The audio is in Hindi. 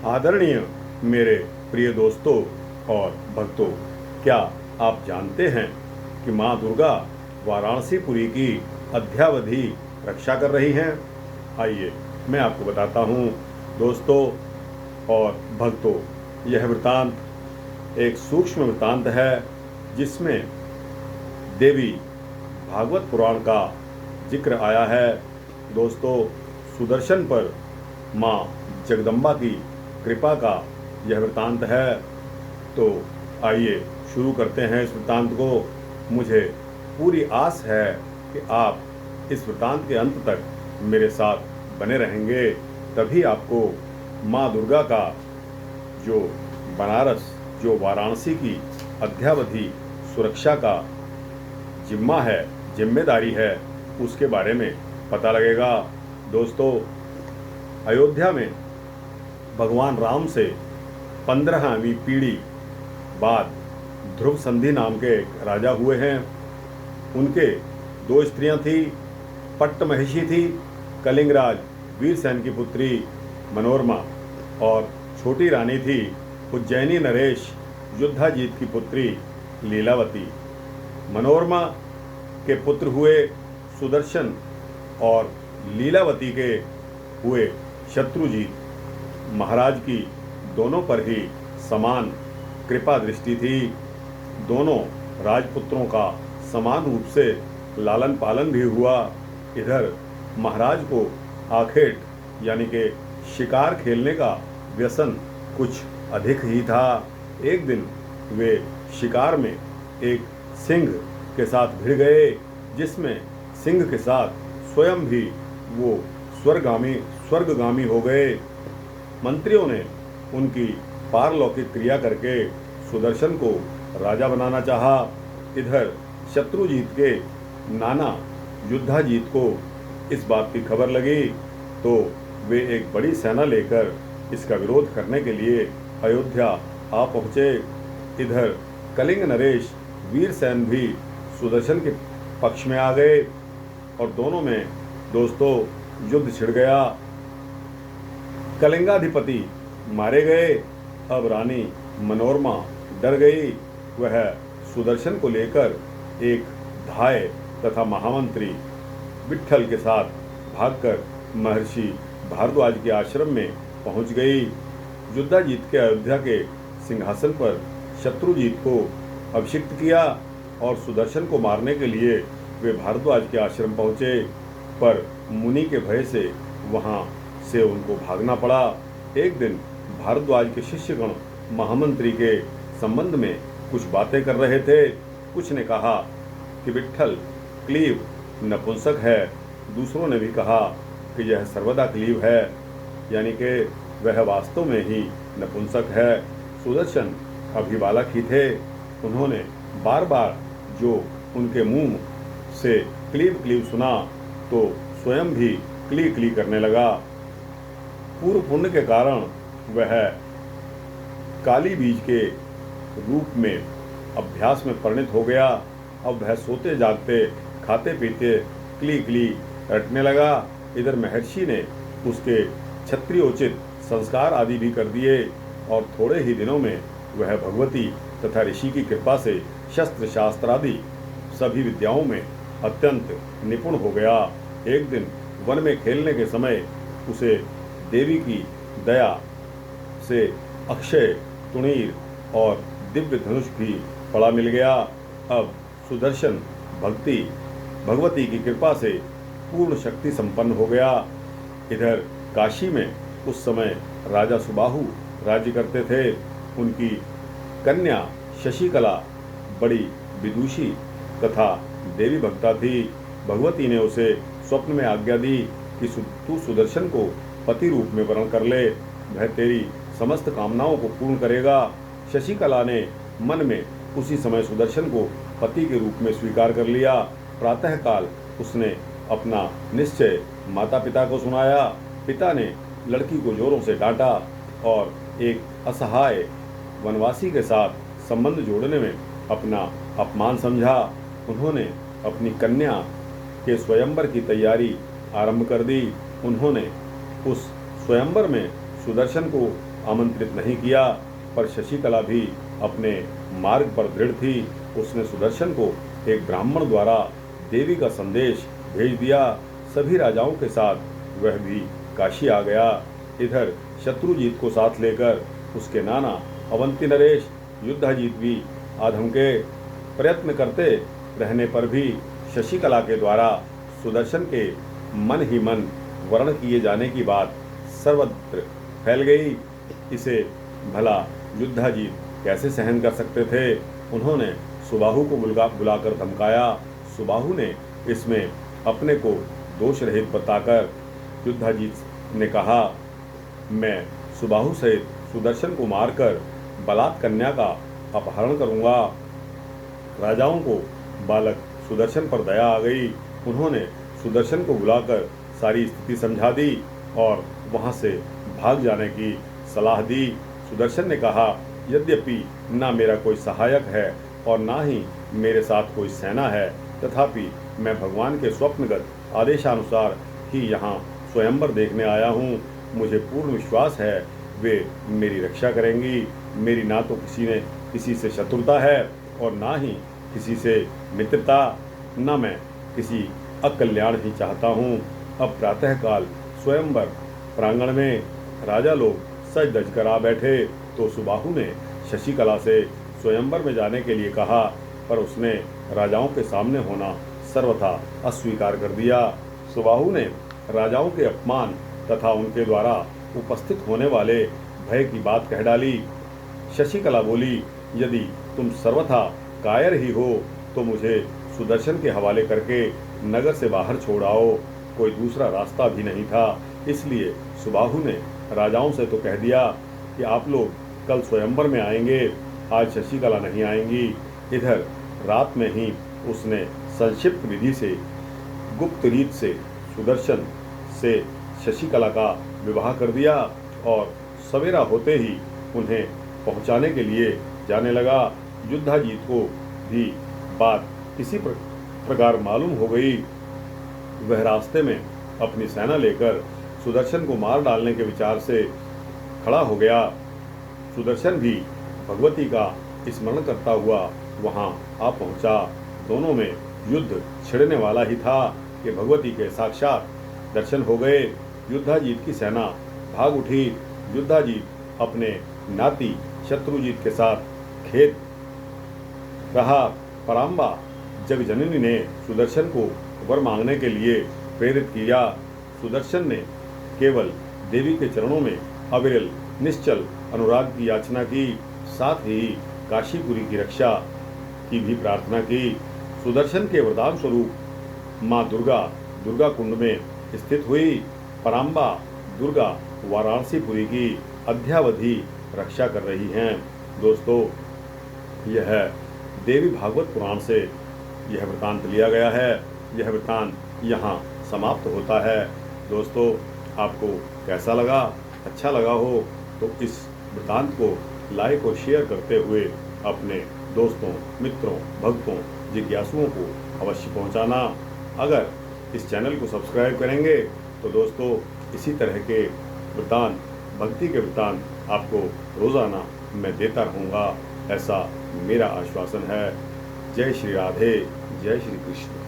आदरणीय मेरे प्रिय दोस्तों और भक्तों, क्या आप जानते हैं कि माँ दुर्गा वाराणसीपुरी की अद्यावधि रक्षा कर रही हैं? आइए मैं आपको बताता हूँ दोस्तों और भक्तों। यह वृतांत एक सूक्ष्म वृतांत है जिसमें देवी भागवत पुराण का जिक्र आया है। दोस्तों, सुदर्शन पर माँ जगदम्बा की कृपा का यह वृतांत है। तो आइए शुरू करते हैं इस वृतांत को। मुझे पूरी आस है कि आप इस वृतांत के अंत तक मेरे साथ बने रहेंगे, तभी आपको माँ दुर्गा का जो बनारस, जो वाराणसी की अद्यावधि सुरक्षा का जिम्मा है, जिम्मेदारी है, उसके बारे में पता लगेगा। दोस्तों, अयोध्या में भगवान राम से 15वीं पीढ़ी बाद ध्रुव संधि नाम के एक राजा हुए हैं। उनके 2 स्त्रियां थी। पट्टमहिषी थी कलिंगराज वीरसेन की पुत्री मनोरमा, और छोटी रानी थी उज्जैनी नरेश युद्धाजीत की पुत्री लीलावती। मनोरमा के पुत्र हुए सुदर्शन और लीलावती के हुए शत्रुजीत। महाराज की दोनों पर ही समान कृपा दृष्टि थी। दोनों राजपुत्रों का समान रूप से लालन पालन भी हुआ। इधर महाराज को आखेट यानी कि शिकार खेलने का व्यसन कुछ अधिक ही था। एक दिन वे शिकार में एक सिंह के साथ भिड़ गए, जिसमें सिंह के साथ स्वयं भी वो स्वर्गगामी हो गए। मंत्रियों ने उनकी पारलौकिक क्रिया करके सुदर्शन को राजा बनाना चाहा। इधर शत्रुजीत के नाना युद्धाजीत को इस बात की खबर लगी, तो वे एक बड़ी सेना लेकर इसका विरोध करने के लिए अयोध्या आ पहुँचे। इधर कलिंग नरेश वीरसेन भी सुदर्शन के पक्ष में आ गए और दोनों में दोस्तों युद्ध छिड़ गया। कलिंगाधिपति मारे गए। अब रानी मनोरमा डर गई। वह सुदर्शन को लेकर एक धाय तथा महामंत्री विट्ठल के साथ भागकर महर्षि भारद्वाज के आश्रम में पहुंच गई। युद्धाजीत के अयोध्या के सिंहासन पर शत्रुजीत को अभिषिक्त किया और सुदर्शन को मारने के लिए वे भारद्वाज के आश्रम पहुंचे, पर मुनि के भय से वहां से उनको भागना पड़ा। एक दिन भारद्वाज के शिष्यगण महामंत्री के संबंध में कुछ बातें कर रहे थे। कुछ ने कहा कि विट्ठल क्लीव नपुंसक है। दूसरों ने भी कहा कि यह सर्वदा क्लीव है, यानी कि वह वास्तव में ही नपुंसक है। सुदर्शन अभी बालक ही थे। उन्होंने बार बार जो उनके मुंह से क्लीव क्लीव सुना तो स्वयं भी क्ली क्ली करने लगा। पूर्व पुण्य के कारण वह काली बीज के रूप में अभ्यास में परिणत हो गया। अब वह सोते जागते, खाते पीते क्ली क्ली रटने लगा। इधर महर्षि ने उसके क्षत्रियोचित संस्कार आदि भी कर दिए और थोड़े ही दिनों में वह भगवती तथा ऋषि की कृपा से शस्त्र शास्त्र आदि सभी विद्याओं में अत्यंत निपुण हो गया। एक दिन वन में खेलने के समय उसे देवी की दया से अक्षय तुणीर और दिव्य धनुष भी पड़ा मिल गया। अब सुदर्शन भगवती की कृपा से पूर्ण शक्ति संपन्न हो गया। इधर काशी में उस समय राजा सुबाहु राज्य करते थे। उनकी कन्या शशिकला बड़ी विदुषी तथा देवी भक्ता थी। भगवती ने उसे स्वप्न में आज्ञा दी कि तू सुदर्शन को पति रूप में वरण कर ले, वह तेरी समस्त कामनाओं को पूर्ण करेगा। शशिकला ने मन में उसी समय सुदर्शन को पति के रूप में स्वीकार कर लिया। प्रातःकाल उसने अपना निश्चय माता पिता को सुनाया। पिता ने लड़की को जोरों से डांटा और एक असहाय वनवासी के साथ संबंध जोड़ने में अपना अपमान समझा। उन्होंने अपनी कन्या के स्वयंवर की तैयारी आरंभ कर दी। उन्होंने उस स्वयंवर में सुदर्शन को आमंत्रित नहीं किया, पर शशिकला भी अपने मार्ग पर दृढ़ थी। उसने सुदर्शन को एक ब्राह्मण द्वारा देवी का संदेश भेज दिया। सभी राजाओं के साथ वह भी काशी आ गया। इधर शत्रुजीत को साथ लेकर उसके नाना अवंती नरेश, युद्धाजीत भी आधम के प्रयत्न करते रहने पर भी शशिकला के द्वारा सुदर्शन के मन ही मन वर्ण किए जाने की बात सर्वत्र फैल गई। इसे भला युद्धाजीत कैसे सहन कर सकते थे। उन्होंने सुबाहु को बुलाकर धमकाया। सुबाहु ने इसमें अपने को दोष रहित बताकर युद्धाजीत ने कहा, मैं सुबाहु सहित सुदर्शन को मारकर बलात् कन्या का अपहरण करूंगा। राजाओं को बालक सुदर्शन पर दया आ गई। उन्होंने सुदर्शन को बुलाकर सारी स्थिति समझा दी और वहां से भाग जाने की सलाह दी। सुदर्शन ने कहा, यद्यपि ना मेरा कोई सहायक है और ना ही मेरे साथ कोई सेना है, तथापि मैं भगवान के स्वप्नगत आदेशानुसार ही यहाँ स्वयंवर देखने आया हूँ। मुझे पूर्ण विश्वास है वे मेरी रक्षा करेंगी। मेरी ना तो किसी से शत्रुता है और ना ही किसी से मित्रता, न मैं किसी अकल्याण ही चाहता हूँ। अब प्रातःकाल स्वयंवर प्रांगण में राजा लोग सज धज कर आ बैठे तो सुबाहु ने शशिकला से स्वयंवर में जाने के लिए कहा, पर उसने राजाओं के सामने होना सर्वथा अस्वीकार कर दिया। सुबाहु ने राजाओं के अपमान तथा उनके द्वारा उपस्थित होने वाले भय की बात कह डाली। शशिकला बोली, यदि तुम सर्वथा कायर ही हो तो मुझे सुदर्शन के हवाले करके नगर से बाहर छोड़ आओ। कोई दूसरा रास्ता भी नहीं था। इसलिए सुबाहु ने राजाओं से तो कह दिया कि आप लोग कल स्वयंवर में आएंगे, आज शशिकला नहीं आएंगी। इधर रात में ही उसने संक्षिप्त विधि से गुप्त रीत से सुदर्शन से शशिकला का विवाह कर दिया और सवेरा होते ही उन्हें पहुंचाने के लिए जाने लगा। युद्धाजीत को भी बात किसी प्रकार मालूम हो गई। वह रास्ते में अपनी सेना लेकर सुदर्शन को मार डालने के विचार से खड़ा हो गया। सुदर्शन भी भगवती का स्मरण करता हुआ वहां आ पहुंचा। दोनों में युद्ध छिड़ने वाला ही था कि भगवती के साक्षात दर्शन हो गए। युद्धाजीत की सेना भाग उठी। युद्धाजीत अपने नाती शत्रुजीत के साथ खेत रहा। पराम्बा जगजननी ने सुदर्शन को वर मांगने के लिए प्रेरित किया। सुदर्शन ने केवल देवी के चरणों में अविरल निश्चल अनुराग की याचना की, साथ ही काशीपुरी की रक्षा की भी प्रार्थना की। सुदर्शन के वरदान स्वरूप माँ दुर्गा कुंड में स्थित हुई। पराम्बा दुर्गा वाराणसीपुरी की अद्यावधि रक्षा कर रही हैं। दोस्तों, यह देवी भागवत पुराण से यह वृतांत लिया गया है। यह वृतांत यहाँ समाप्त होता है। दोस्तों, आपको कैसा लगा? अच्छा लगा हो तो इस वृतांत को लाइक और शेयर करते हुए अपने दोस्तों, मित्रों, भक्तों, जिज्ञासुओं को अवश्य पहुँचाना। अगर इस चैनल को सब्सक्राइब करेंगे तो दोस्तों इसी तरह के वृतांत, भक्ति के वृतांत आपको रोज़ाना मैं देता रहूँगा, ऐसा मेरा आश्वासन है। जय श्री राधे, जय श्री कृष्ण।